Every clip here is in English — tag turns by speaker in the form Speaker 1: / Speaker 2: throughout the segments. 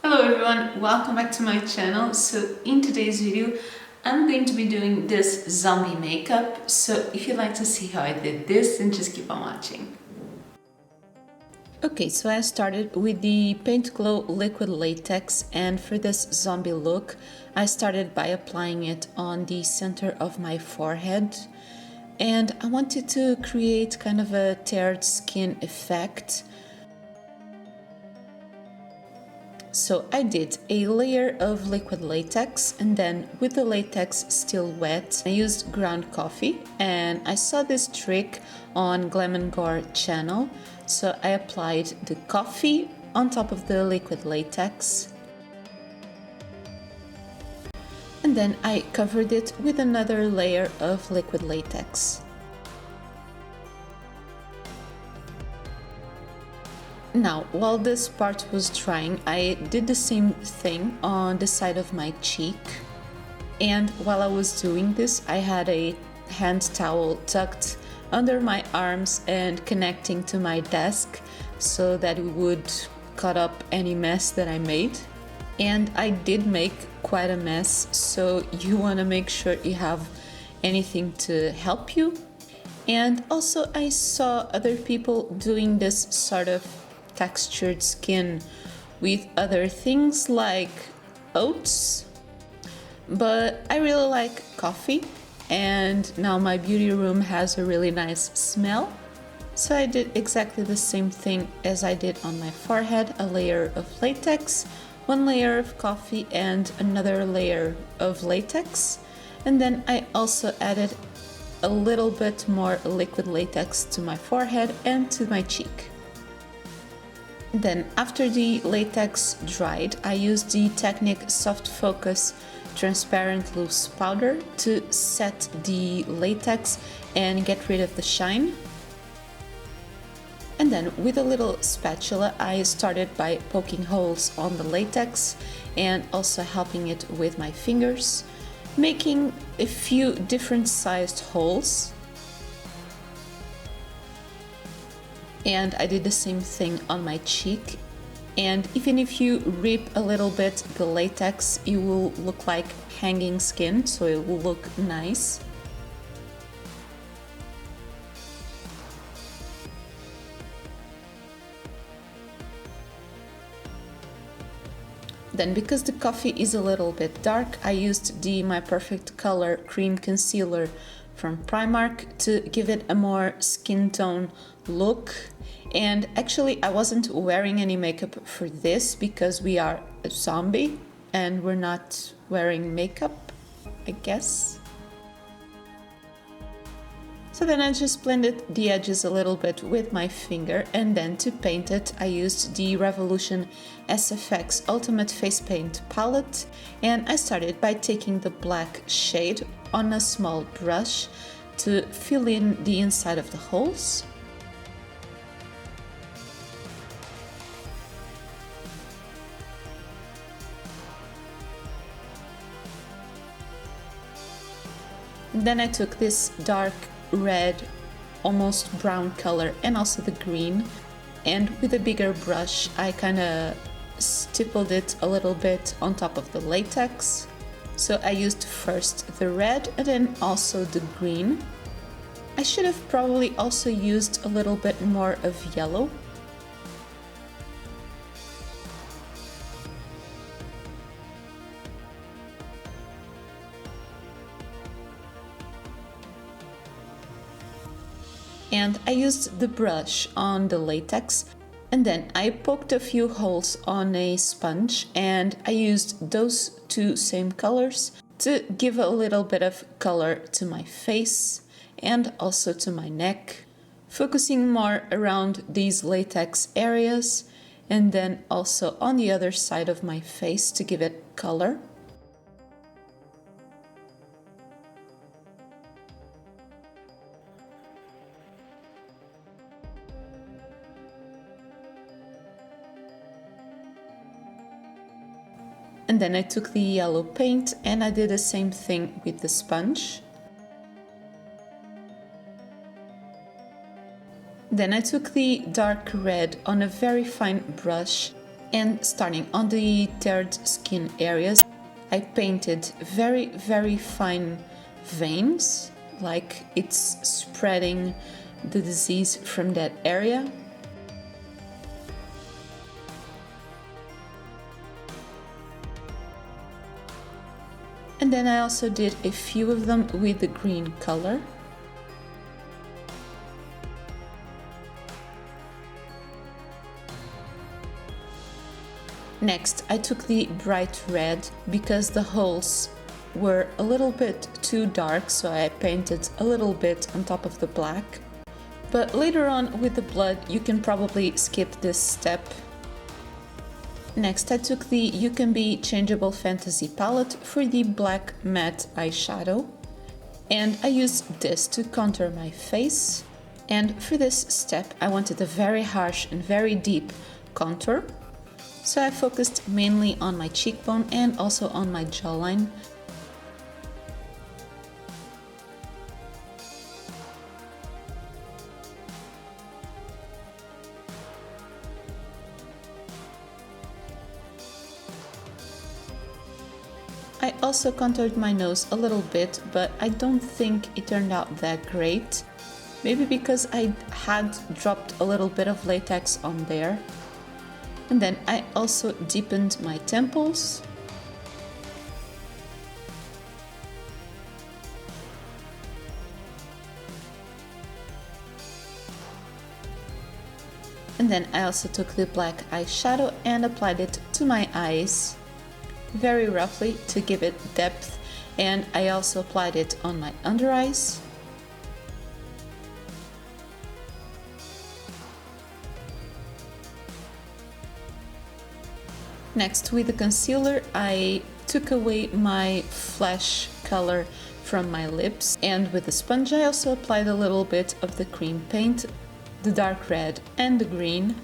Speaker 1: Hello everyone, welcome back to my channel. So in today's video I'm going to be doing this zombie makeup. So if you'd like to see how I did this, then just keep on watching. Okay, so I started with the Paint Glow liquid latex, and for this zombie look I started by applying it on the center of my forehead, and I wanted to create kind of a teared skin effect. So I did a layer of liquid latex, and then with the latex still wet, I used ground coffee, and I saw this trick on Glam & Gore channel. So I applied the coffee on top of the liquid latex, and then I covered it with another layer of liquid latex. Now, while this part was drying, I did the same thing on the side of my cheek. And while I was doing this, I had a hand towel tucked under my arms and connecting to my desk so that it would cut up any mess that I made. And I did make quite a mess, so you want to make sure you have anything to help you. And also I saw other people doing this sort of textured skin with other things like oats, but I really like coffee, and now my beauty room has a really nice smell, so I did exactly the same thing as I did on my forehead: a layer of latex, one layer of coffee, and another layer of latex, and then I also added a little bit more liquid latex to my forehead and to my cheek. Then after the latex dried, I used the Technique Soft Focus Transparent Loose Powder to set the latex and get rid of the shine. And then with a little spatula, I started by poking holes on the latex and also helping it with my fingers, making a few different sized holes. And I did the same thing on my cheek, and even if you rip a little bit the latex, it will look like hanging skin, so it will look nice. Then, because the coffee is a little bit dark, I used the My Perfect Color Cream Concealer from Primark to give it a more skin tone look. And actually I wasn't wearing any makeup for this because we are a zombie and we're not wearing makeup, I guess. So then I just blended the edges a little bit with my finger, and then to paint it I used the Revolution SFX Ultimate Face Paint palette, and I started by taking the black shade on a small brush to fill in the inside of the holes. Then I took this dark red, almost brown color, and also the green, and with a bigger brush I kind of stippled it a little bit on top of the latex. So I used first the red and then also the green. I should have probably also used a little bit more of yellow. And I used the brush on the latex, and then I poked a few holes on a sponge, and I used those two same colors to give a little bit of color to my face and also to my neck, focusing more around these latex areas, and then also on the other side of my face to give it color. And then I took the yellow paint and I did the same thing with the sponge. Then I took the dark red on a very fine brush And starting on the third skin areas, I painted very, very fine veins, like it's spreading the disease from that area. And then I also did a few of them with the green color. Next, I took the bright red because the holes were a little bit too dark, so I painted a little bit on top of the black. But later on with the blood, you can probably skip this step. Next, I took the You Can Be Changeable Fantasy palette for the black matte eyeshadow, and I used this to contour my face. And for this step, I wanted a very harsh and very deep contour. So I focused mainly on my cheekbone and also on my jawline. I also contoured my nose a little bit, but I don't think it turned out that great. Maybe because I had dropped a little bit of latex on there. And then I also deepened my temples. And then I also took the black eyeshadow and applied it to my eyes very roughly to give it depth, and I also applied it on my under eyes. Next, with the concealer, I took away my flesh color from my lips, and with the sponge I also applied a little bit of the cream paint, the dark red and the green.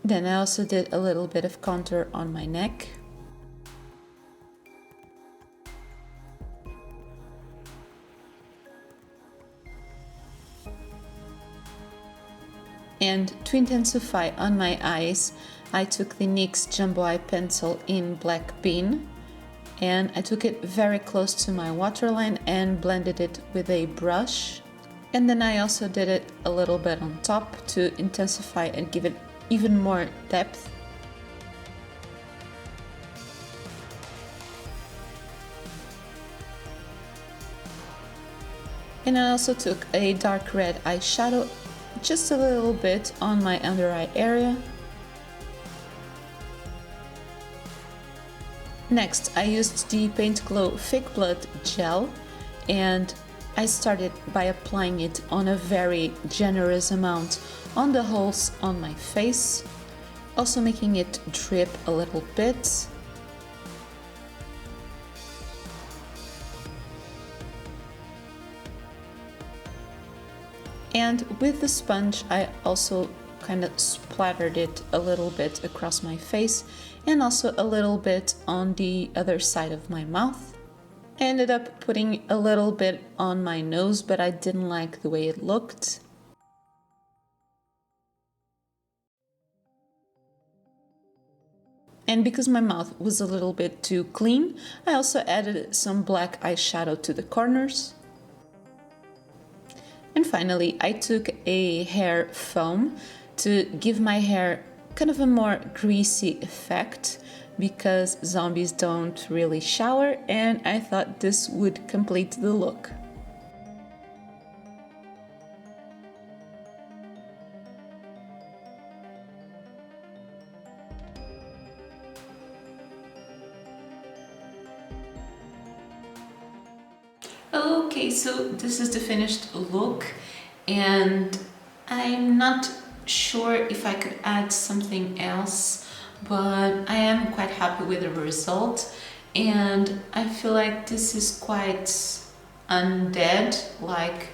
Speaker 1: Then I also did a little bit of contour on my neck. And to intensify on my eyes, I took the NYX Jumbo Eye Pencil in Black Bean, and I took it very close to my waterline and blended it with a brush. And then I also did it a little bit on top to intensify and give it even more depth. And I also took a dark red eyeshadow, just a little bit on my under eye area. Next, I used the Paint Glow Fake Blood gel, and I started by applying it on a very generous amount on the holes on my face, also making it drip a little bit. And with the sponge, I also kind of splattered it a little bit across my face and also a little bit on the other side of my mouth. I ended up putting a little bit on my nose, but I didn't like the way it looked. And because my mouth was a little bit too clean, I also added some black eyeshadow to the corners. And finally, I took a hair foam to give my hair kind of a more greasy effect, because zombies don't really shower, and I thought this would complete the look. Okay, so this is the finished look, and I'm not sure if I could add something else, but I am quite happy with the result, and I feel like this is quite undead, like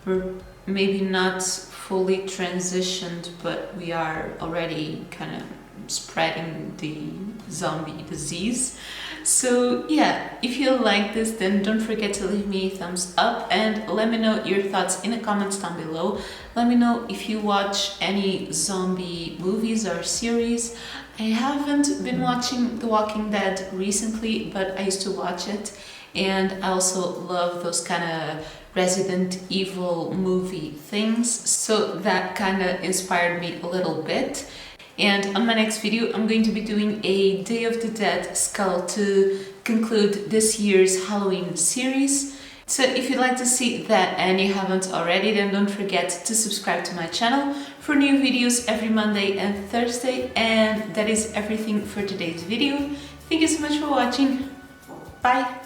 Speaker 1: we're maybe not fully transitioned, but we are already kind of spreading the zombie disease. So yeah, if you like this, then don't forget to leave me a thumbs up and let me know your thoughts in the comments down below. Let me know if you watch any zombie movies or series. I haven't been watching The Walking Dead recently, but I used to watch it, and I also love those kind of Resident Evil movie things, so that kind of inspired me a little bit. And on my next video, I'm going to be doing a Day of the Dead skull to conclude this year's Halloween series. So if you'd like to see that and you haven't already, then don't forget to subscribe to my channel for new videos every Monday and Thursday. And that is everything for today's video. Thank you so much for watching. Bye!